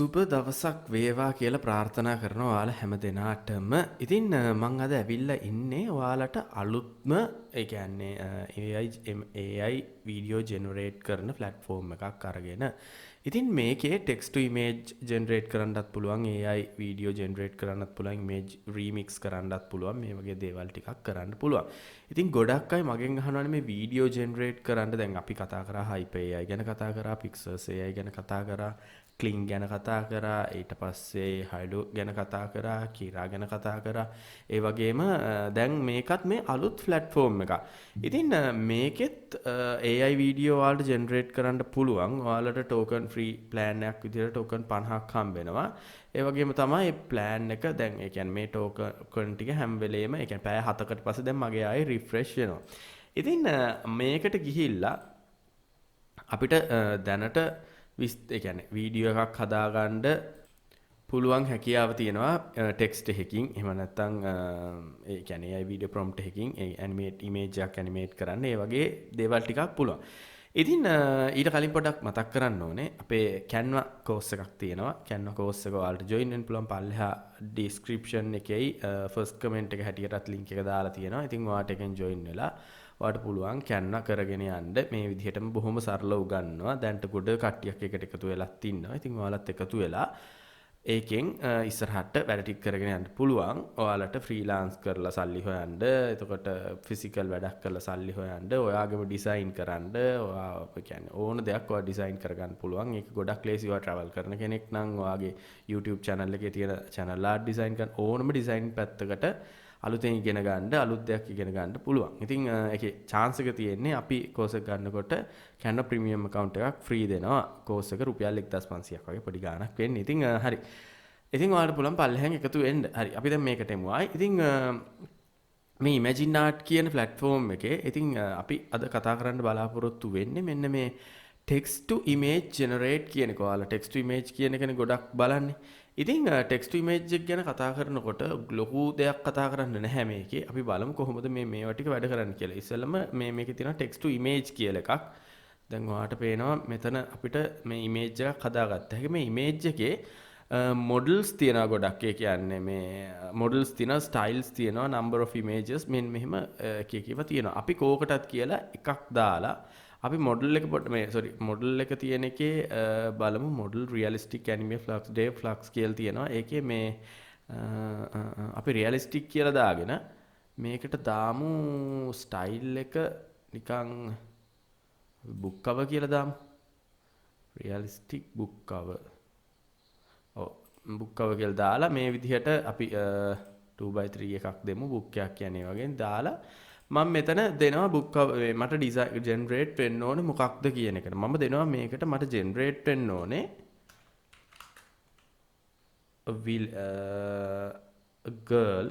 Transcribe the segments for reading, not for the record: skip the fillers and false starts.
සුබ දවසක් වේවා කියලා ප්‍රාර්ථනා කරනවා ඔයාලා හැම දෙනාටම. ඉතින් මං අද ඇවිල්ලා ඉන්නේ ඔයාලට අලුත්ම ඒ කියන්නේ AI වීඩියෝ ජෙනරේට් කරන ප්ලැට්ෆෝම් එකක් අරගෙන. ඉතින් මේකේ ටෙක්ස්ට් ටු ඉමේජ් ජෙනරේට් කරන්නත් පුළුවන්, AI වීඩියෝ ජෙනරේට් කරන්නත් පුළුවන්, ඉමේජ් රීමික්ස් කරන්නත් පුළුවන්, මේ වගේ දේවල් ටිකක් කරන්න පුළුවන්. ඉතින් ගොඩක් අය මගෙන් අහනවානේ මේ වීඩියෝ ජෙනරේට් කරන්න. දැන් අපි කතා කරා Hype AI ගැන කතා කරා, Pixels AI ගැන කතා කරා, Kling ගැන කතා කරා, ඊට පස්සේ Hilo ගැන කතා කරා, Kira ගැන කතා කරා. ඒ වගේම දැන් මේකත් මේ අලුත් ප්ලැට්ෆෝම් එකක්. ඉතින් මේකෙත් AI වීඩියෝ වලට ජෙනරේට් කරන්න පුළුවන්. ඔයාලට ටෝකන් ෆ්‍රී ප්ලෑන් එකක් විදිහට ටෝකන් 50ක් හම්බ වෙනවා. ඒ වගේම තමයි ප්ලෑන් එක දැන් ඒ කියන්නේ මේ ටෝකන් ටික හැම වෙලේම ඒ කියන්නේ පැය 7කට පස්සේ දැන් මගේ ආයේ රිෆ්‍රෙෂ් වෙනවා. ඉතින් මේකට ගිහිල්ලා අපිට දැනට ඒ කියන්නේ වීඩියෝ එකක් හදාගන්න පුළුවන් හැකියාව තියෙනවා ටෙක්ස්ට් එකකින්. එහෙම නැත්නම් ඒ කියන්නේ AI වීඩියෝ ප්‍රොම්ප්ට් එකකින් ඇනිමේට් ඉමේජ් එකක් ඇනිමේට් කරන්න. ඒ වගේ දේවල් ටිකක් පුළුවන්. ඉතින් ඊට කලින් පොඩ්ඩක් මතක් කරන්න ඕනේ අපේ Canva course එකක් තියෙනවා. Canva course එක ඔයාලට join වෙන්න පුළුවන්. පල්ලෙහා description එකේ first comment එක හැටියටත් link එක දාලා තියෙනවා. ඉතින් ඔයාලට එකෙන් join වෙලා ඔයාලට පුළුවන් Canva කරගෙන යන්න. මේ විදිහටම බොහොම සරලව උගන්වනවා. දැන්ට ගොඩ කට්ටියක් එකට එකතු වෙලත් ඉන්නවා. ඉතින් ඔයාලත් එකතු වෙලා ඒකෙන් ඉස්සරහට වැඩ ටික කරගෙන යන්න පුළුවන්. ඔයාලට ෆ්‍රීලාන්ස් කරලා සල්ලි හොයන්න, එතකොට ෆිසිකල් වැඩක් කරලා සල්ලි හොයන්න, ඔයාගේම ඩිසයින් කරන්න, ඔයා කියන්නේ ඕන දෙයක් ඔයා ඩිසයින් කරගන්න පුළුවන්. ඒක ගොඩක් ලේසි. ඔයා ට්‍රැවල් කරන කෙනෙක් නම් ඔයාගේ YouTube channel එකේ තියෙන channel art design කරන ඕනම ඩිසයින් පැත්තකට අලුතෙන් ඉගෙන ගන්න, අලුත් දෙයක් ඉගෙන ගන්න පුළුවන්. ඉතින් ඒකේ chance එක තියෙන්නේ අපි course එක ගන්නකොට Canva premium account එකක් free දෙනවා. course එක රුපියල් 1500ක් වගේ පොඩි ගාණක් වෙන්නේ. ඉතින් හරි. ඉතින් ඔයාලට පුළුවන් පල්ලෙහෙන් එකතු වෙන්න. හරි. අපි දැන් මේකට එමු ආයි. ඉතින් මේ Imagine Art කියන platform එකේ ඉතින් අපි අද කතා කරන්න බලාපොරොත්තු වෙන්නේ මෙන්න මේ text to image generate කියන එක. ඔයාලා text to image කියන එකනේ ගොඩක් බලන්නේ. ඉතින් text to image එක ගැන කතා කරනකොට ලොකු දෙයක් කතා කරන්න නැහැ මේකේ. අපි බලමු කොහොමද මේවා ටික වැඩ කරන්නේ කියලා. ඉස්සෙල්ලම මේකේ තියෙන text to image කියලා එකක්. දැන් ඔයාලට පේනවා මෙතන අපිට මේ image එකක් හදාගත්තා. ඒක මේ image එකේ models තියෙනවා ගොඩක්. ඒ කියන්නේ මේ models තියෙනවා, styles තියෙනවා, number of images මෙන්න මෙහෙම එක එකව තියෙනවා. අපි කෝකටත් කියලා එකක් දාලා අපි මොඩල් එක මොඩල් එක තියෙන එකේ බලමු. Model realistic anime flux day flux කියලා තියෙනවා. ඒකේ මේ අපි රියලිස්ටික් කියලා දාගෙන මේකට දාමු ස්ටයිල් එක නිකන් බුක් කවර් කියලා දාමු. Realistic book cover. ඔව් බුක් කවර් කියලා දාලා මේ විදිහට අපි 2x3 එකක් දෙමු. බුක් එකක් කියන්නේ වගේ දාලා මම මෙතන දෙනවා බුක් කවර් මට ඩිසයින් ජෙනරේට් වෙන්න ඕනේ මොකක්ද කියන එකට. මම දෙනවා මේකට මට ජෙනරේට් වෙන්න ඕනේ a girl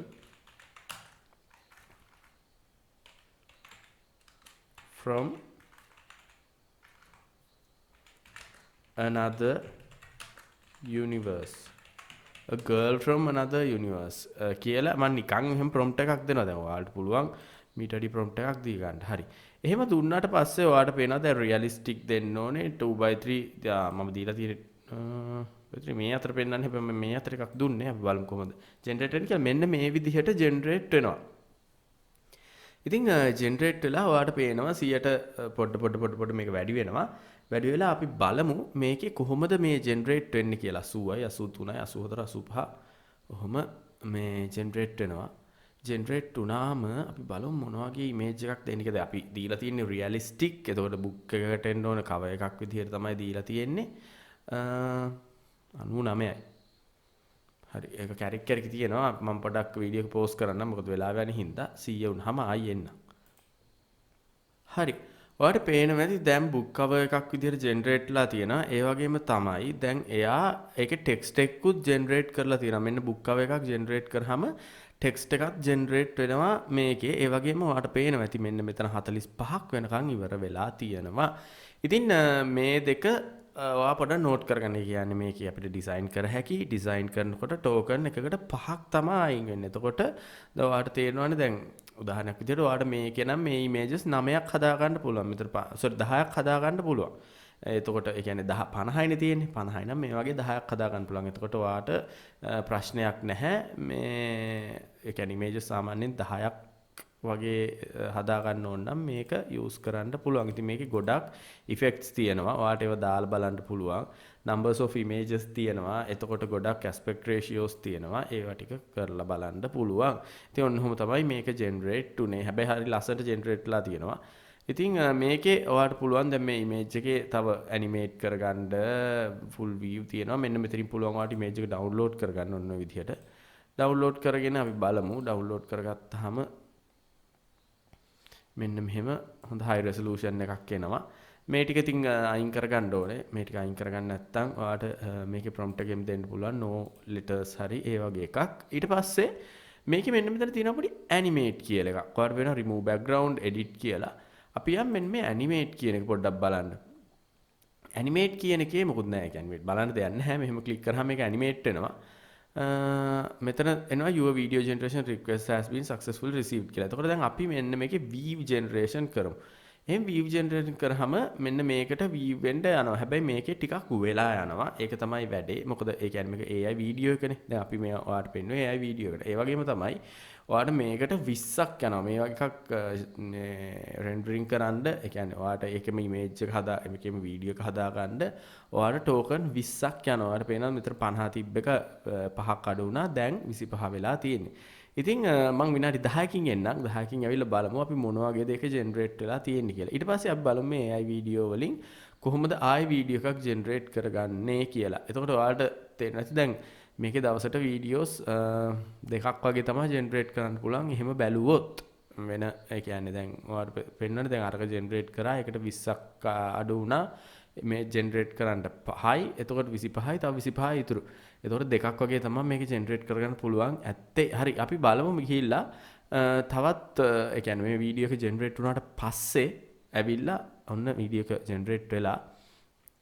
from another universe. A girl from another universe කියලා මම නිකන් එහෙම prompt එකක් දෙනවා. දැන් ඔයාලට පුළුවන් මීටඩි ප්‍රොම්ප්ට් එකක් දී ගන්න. හරි. එහෙම දුන්නාට පස්සේ ඔයාලට පේනවා දැන් රියලිස්ටික් දෙන්න ඕනේ 2x3 මම දීලා තියෙන්නේ මේ අතර පෙන්නන්නේ. හැබැයි මේ අතර එකක් දුන්නේ. අපි බලමු කොහොමද ජෙනරේට් වෙන්නේ කියලා. මෙන්න මේ විදිහට ජෙනරේට් වෙනවා. ඉතින් ජෙනරේට් වෙලා ඔයාලට පේනවා 100ට පොඩ මේක වැඩි වෙනවා. වැඩි වෙලා අපි බලමු මේකේ කොහොමද මේ ජෙනරේට් වෙන්නේ කියලා. 80යි 83යි 84 85 ඔහොම මේ ජෙනරේට් වෙනවා. ජෙනරේට් වුණාම අපි බලමු මොන වගේ ඉමේජ් එකක් දෙන්න කියද. අපි දීලා තියෙන්නේ රියලිස්ටික්. එතකොට බුක් එකකට එන්න ඕන කවර් එකක් විදිහට තමයි දීලා තියෙන්නේ. 99යි. හරි. ඒක කැරක් තියෙනවා. මම පොඩක් වීඩියෝ එක පෝස්ට් කරන්නම්. මොකද වෙලාව යන හින්දා 100 වුණාම ආයි එන්න. හරි. ඔයාලට පේනවා ඇති දැන් බුක් කවර් එකක් විදිහට ජෙනරේට් වෙලා තියෙනවා. ඒ වගේම තමයි දැන් එයා ඒකේ ටෙක්ස්ට් එකකුත් ජෙනරේට් කරලා තියෙනවා. මෙන්න බුක් කවර් එකක් ජෙනරේට් කරාම ටෙක්ස්ට් එකක් ජෙනරේට් වෙනවා මේකේ. ඒ වගේම ඔයාලට පේනවා ඇති මෙන්න මෙතන 45ක් වෙනකන් ඉවර වෙලා තියෙනවා. ඉතින් මේ දෙක ඔයා පොඩ්ඩක් නෝට් කරගන්න. කියන්නේ මේකේ අපිට ඩිසයින් කර හැකි. ඩිසයින් කරනකොට ටෝකන් එකකට 5ක් තමයි අයින් වෙන්නේ. එතකොට දැන් ඔයාලට තේරෙනවානේ දැන් උදාහරණයක් විදිහට ඔයාලට මේකේ නම් මේ ඉමේජස් 9ක් හදා ගන්න පුළුවන්. මෙතන 10ක් හදා ගන්න පුළුවන්. එතකොට ඒ කියන්නේ 10 50යිනේ තියෙන්නේ 50යි නම් මේ වගේ 10ක් හදා ගන්න පුළුවන්. එතකොට ඔයාට ප්‍රශ්නයක් නැහැ මේ ඒ කියන්නේ ඉමේජස් සාමාන්‍යයෙන් 10ක් වගේ හදා ගන්න ඕන නම් මේක යූස් කරන්න පුළුවන්. ඉතින් මේකේ ගොඩක් ඉෆෙක්ට්ස් තියෙනවා. ඔයාට ඒවා දාලා බලන්න පුළුවන්. numbers of images තියෙනවා. එතකොට ගොඩක් aspect ratios තියෙනවා. ඒවා ටික කරලා බලන්න පුළුවන්. ඉතින් ඔන්නෝම තමයි මේක generate උනේ. හැබැයි හරි ලස්සනට generate ලා තියෙනවා. ඉතින් මේකේ ඔයාට පුළුවන් දැන් මේ image එකේ තව animate කරගන්න full view තියෙනවා. මෙන්න මෙතනින් පුළුවන් ඔයාට image එක download කරගන්න ඔන්න ඔය විදිහට. download කරගෙන අපි බලමු. download කරගත්තාම මෙන්න මෙහෙම හොඳ high resolution එකක් එනවා. මේ ටික ඉතින් අයින් කරගන්න ඕනේ. මේ ටික අයින් කරගන්න නැත්නම් ඔයාට මේකේ prompt එකෙන් දෙන්න පුළුවන් no letters හරි ඒ වගේ එකක්. ඊට පස්සේ මේකේ මෙන්න මෙතන තියෙනවා පොඩි animate කියලා එකක්. ඔයාට වෙනවා remove background edit කියලා. අපි යම් මෙන්න මේ animate කියන එක පොඩ්ඩක් බලන්න. animate කියන එකේ මොකුත් නැහැ. කියන්නේ බලන්න දෙයක් නැහැ. මෙහෙම click කරාම මේක animate වෙනවා. මෙතන එනවා your video generation request has been successfully received කියලා. එතකොට දැන් අපි මෙන්න මේකේ view generation කරමු. එහෙනම් view generation කරාම මෙන්න මේකට view වෙන්න යනවා. හැබැයි මේකේ ටිකක් වෙලා යනවා. ඒක තමයි වැඩේ. මොකද ඒ කියන්නේ මේක AI video එකනේ. දැන් අපි මේ ඔයාලට පෙන්නුවේ AI video එකට. ඒ වගේම තමයි ඔයාලට මේකට 20ක් යනවා. මේ වගේ එකක් rendering කරන්න. ඒ කියන්නේ ඔයාලට ඒකෙම image එක හදා මේකෙම video එක හදා ගන්න ඔයාලට token 20ක් යනවා. ඔයාලට පේනවා මෙතන 50 තිබ්බ එක 5ක් අඩු වුණා. දැන් 25 වෙලා තියෙන්නේ. ඉතින් මම විනාඩි 10කින් එන්නම් 10කින් ඇවිල්ලා බලමු අපි මොන වගේ දෙයක ජෙනරේට් වෙලා තියෙන්නේ කියලා. ඊට පස්සේ අපි බලමු මේ AI වීඩියෝ වලින් කොහොමද ආයි වීඩියෝ එකක් ජෙනරේට් කරගන්නේ කියලා. එතකොට ඔයාලට තේරෙන්නේ නැති දැන් මේකේ දවසට වීඩියෝස් දෙකක් වගේ තමයි ජෙනරේට් කරන්න පුළුවන්. එහෙම බැලුවොත් වෙන ඒ කියන්නේ දැන් ඔයාලට පෙන්වන්නේ දැන් අරක ජෙනරේට් කරා ඒකට 20ක් අඩු වුණා. මේ ජෙනරේට් කරන්න 5යි එතකොට 25යි තව 25යි ඉතුරු. එතකොට දෙකක් වගේ තමයි මේක ජෙනරේට් කරගන්න පුළුවන්. ඇත්තේ හරි අපි බලමු ගිහිල්ලා තවත් ඒ කියන්නේ මේ වීඩියෝ එක ජෙනරේට් වුණාට පස්සේ ඇවිල්ලා ඔන්න වීඩියෝ එක ජෙනරේට් වෙලා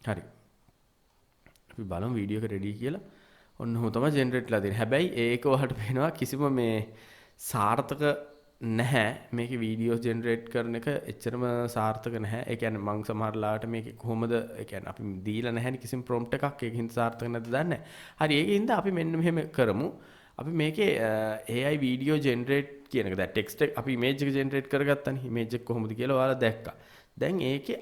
හරි. අපි බලමු වීඩියෝ එක රෙඩි කියලා. ඔන්න ඔහොම තමයි ජෙනරේට් වෙලා තියෙන්නේ. හැබැයි ඒක ඔයාලට පේනවා කිසිම මේ සාර්ථක නැහැ මේක වීඩියෝ ජෙනරේට් කරන එක එච්චරම සාර්ථක නැහැ. ඒ කියන්නේ මම සමහරලාට මේක කොහොමද ඒ කියන්නේ අපි දීලා නැහැනේ කිසිම prompt එකක් ඒකින් සාර්ථක නැද්ද දන්නේ නැහැ. හරි ඒකින්ද අපි මෙන්න මෙහෙම කරමු. අපි මේකේ AI වීඩියෝ ජෙනරේට් කියන එක දැන් ටෙක්ස්ට් එක අපි ඉමේජ් එක ජෙනරේට් කරගත්තානේ. ඉමේජ් එක කොහොමද කියලා ඔයාලා දැක්කා. දැන් ඒකේ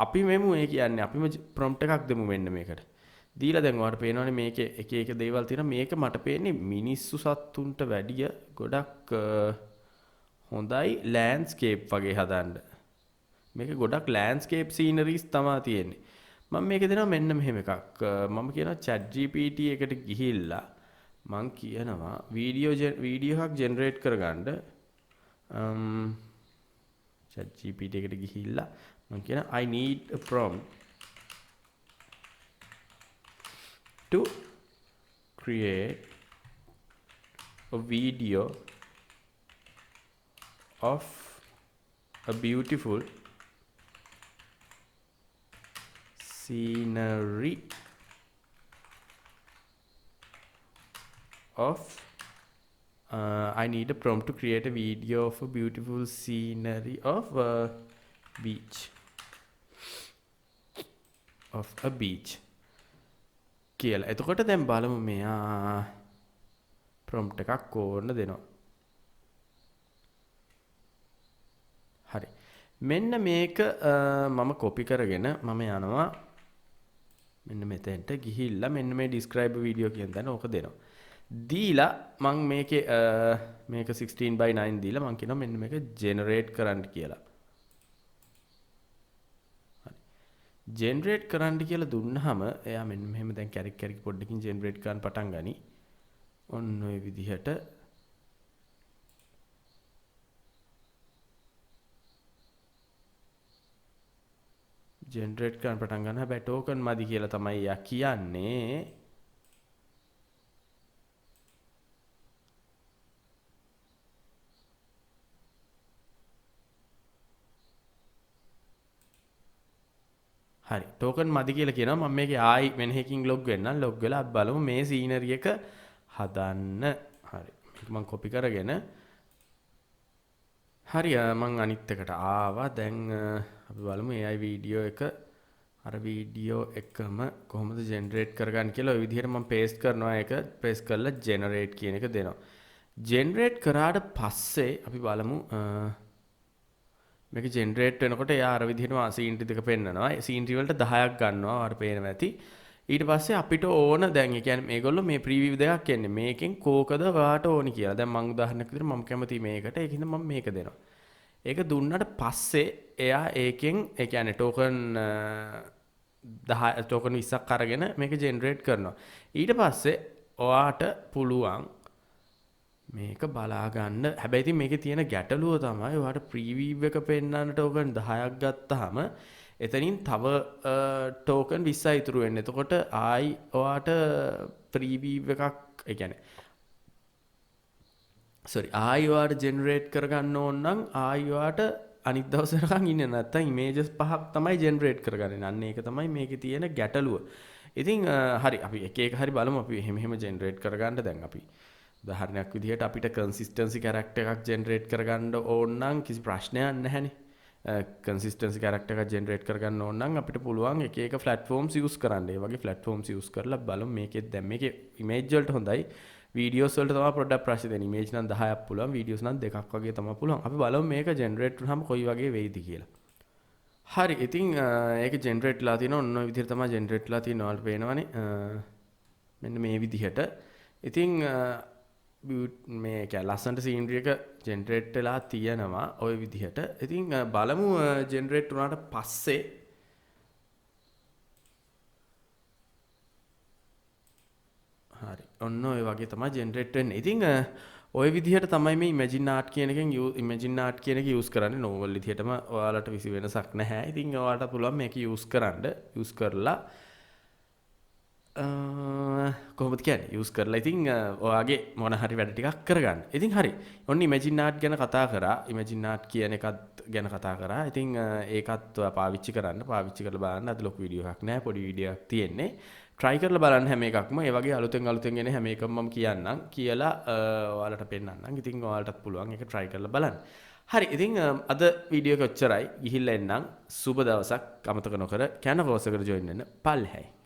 අපි මෙමු ඒ කියන්නේ අපිම prompt එකක් දෙමු මෙන්න මේකට. දීලා දැන් ඔයාලට පේනවනේ මේකේ එක එක දේවල් තියෙනවා. මේක මට පේන්නේ මිනිස්සු සත්තුන්ට වැඩිය ගොඩක් හොඳයි ලෑන්ඩ්ස්කේප් වගේ හදන්න. මේක ගොඩක් ලෑන්ඩ්ස්කේප් සීනරීස් තමයි තියෙන්නේ. මම මේක දෙනවා මෙන්න මෙහෙම එකක්. මම කියනවා chat GPT එකට ගිහිල්ලා මම කියනවා වීඩියෝ එකක් ජෙනරේට් කරගන්න. chat GPT එකට ගිහිල්ලා මම කියනවා I need a prompt to create a video of a beautiful scenery of I need a prompt to create a video of a beautiful scenery of a beach කියලා. එතකොට දැන් බලමු මෙයා prompt එකක් ඕන්න දෙනවා. හරි. මෙන්න මේක මම copy කරගෙන මම යනවා මෙන්න මෙතෙන්ට ගිහිල්ලා මෙන්න මේ describe video කියන තැන ඕක දෙනවා. දීලා මම මේකේ මේක 16:9 දීලා මම කියනවා මෙන්න මේක generate කරන්න කියලා. ජෙනරේට් කරන්න කියලා දුන්නාම එයා මෙන්න මෙහෙම දැන් කැරික් පොඩ්ඩකින් ජෙනරේට් කරන්න පටන් ගනි. ඔන්න ඔය විදිහට ජෙනරේට් කරන්න පටන් ගන්න. හැබැයි ටෝකන් මදි කියලා තමයි එයා කියන්නේ. හරි ටෝකන් මදි කියලා කියනවා. මම මේකේ ආයි වෙන එකකින් ලොග් වෙන්නම්. ලොග් වෙලා අපි බලමු මේ සීනරි එක හදන්න. හරි මේක මම කොපි කරගෙන හරි මම අනිත් එකට ආවා. දැන් අපි බලමු AI වීඩියෝ එක අර වීඩියෝ එකම කොහොමද ජෙනරේට් කරගන්න කියලා ඔය විදිහට මම පේස්ට් කරනවා ඒක ප්‍රෙස් කරලා ජෙනරේට් කියන එක දෙනවා. ජෙනරේට් කරාට පස්සේ අපි බලමු මේක ජෙනරේට් වෙනකොට එයා අර විදිහටම සීන් ටික පෙන්නනවා. සීන් වලට 10ක් ගන්නවා. අර පේනවා ඇති. ඊට පස්සේ අපිට ඕන දැන් ඒ කියන්නේ මේගොල්ලෝ මේ ප්‍රීවිව් දෙකක් එන්නේ. මේකෙන් කෝකද ඔයාට ඕනි කියලා. දැන් මම උදාහරණයක් විදිහට මම කැමති මේකට. ඒකින්ද මම මේක දෙනවා. ඒක දුන්නට පස්සේ එයා ඒකෙන් ඒ කියන්නේ ටෝකන් 10 ටෝකන් 20ක් අරගෙන මේක ජෙනරේට් කරනවා. ඊට පස්සේ ඔයාට පුළුවන් මේක බලා ගන්න. හැබැයි ඉතින් මේකේ තියෙන ගැටලුව තමයි ඔයාට ප්‍රීවිව් එක පෙන්වන්න ටෝකන් 10ක් ගත්තාම එතනින් තව ටෝකන් 20යි ඉතුරු වෙන්නේ. එතකොට ආයි ඔයාට ප්‍රීවිව් එකක් ඒ කියන්නේ ආයි ඔයාට ජෙනරේට් කරගන්න ඕන නම් ආයි ඔයාට අනිත් දවස් වෙනකන් ඉන්නේ නැත්තම් ඉමේජස් 5ක් තමයි ජෙනරේට් කරගන්නේ. අන්න ඒක තමයි මේකේ තියෙන ගැටලුව. ඉතින් හරි අපි එක එක හරි බලමු අපි එහෙම ජෙනරේට් කරගන්න. දැන් අපි උදාහරණයක් විදිහට අපිට කන්සිස්ටන්සි කැරක්ටර් එකක් ජෙනරේට් කරගන්න ඕන නම් කිසි ප්‍රශ්නයක් නැහැනේ. කන්සිස්ටන්සි කැරක්ටර් එකක් ජෙනරේට් කරගන්න ඕන නම් අපිට පුළුවන් එක එක ප්ලැට්ෆෝම්ස් යූස් කරන්න. ඒ වගේ ප්ලැට්ෆෝම්ස් යූස් කරලා බලමු මේකෙත් දැන් මේකේ ඉමේජ් වලට හොඳයි. වීඩියෝස් වලට තමයි පොඩ්ඩක් ප්‍රශ්න දෙන්නේ. ඉමේජ් නම් 10ක් පුළුවන්, වීඩියෝස් නම් 2ක් වගේ තමයි පුළුවන්. අපි බලමු මේක ජෙනරේට් වුනහම කොයි වගේ වෙයිද කියලා. හරි. ඉතින් ඒක ජෙනරේට් වෙලා තියෙනවා. ඔන්න ඔය විදිහට තමයි ජෙනරේට් වෙලා තියෙනවා. ඔයාලට පේනවනේ. මෙන්න මේ විදිහට. ඉතින් මේ ලස්සනට සීනරි එක ජෙනරේට් වෙලා තියෙනවා ওই විදිහට. ඉතින් බලමු ජෙනරේට් වුණාට පස්සේ හරි ඔන්න ඔය වගේ තමයි ජෙනරේට් වෙන්නේ. ඉතින් ওই විදිහට තමයි මේ ඉමේජින් ආර්ට් කියන එකෙන් ඉමේජින් ආර්ට් කියන එක යූස් කරන්නේ. නෝවල් විදිහටම ඔයාලට කිසි වෙනසක් නැහැ. ඉතින් ඔයාලට පුළුවන් මේක යූස් කරන්න. යූස් කරලා කොහොමද කියන්නේ යූස් කරලා ඉතින් ඔයාගේ මොන හරි වැඩ ටිකක් කරගන්න. ඉතින් හරි. ඔන්න ඉමේජින් ආර්ට් ගැන කතා කරා. ඉමේජින් ආර්ට් කියන එකත් ගැන කතා කරා. ඉතින් ඒකත් ඔයා පාවිච්චි කරන්න. පාවිච්චි කරලා බලන්න. අද ලොකු වීඩියෝ එකක් නෑ. පොඩි වීඩියෝ එකක් තියෙන්නේ. try කරලා බලන්න හැම එකක්ම. ඒ වගේ අලුතෙන් එන හැම එකම මම කියන්නම්. කියලා ඔයාලට පෙන්නන්නම්. ඉතින් ඔයාලටත් පුළුවන් ඒක try කරලා බලන්න. හරි. ඉතින් අද වීඩියෝ එක ඔච්චරයි. ගිහිල්ලා එන්නම්. සුබ දවසක්. අමතක නොකර Canva course එකට join වෙන්න. පල්ලෙහායි.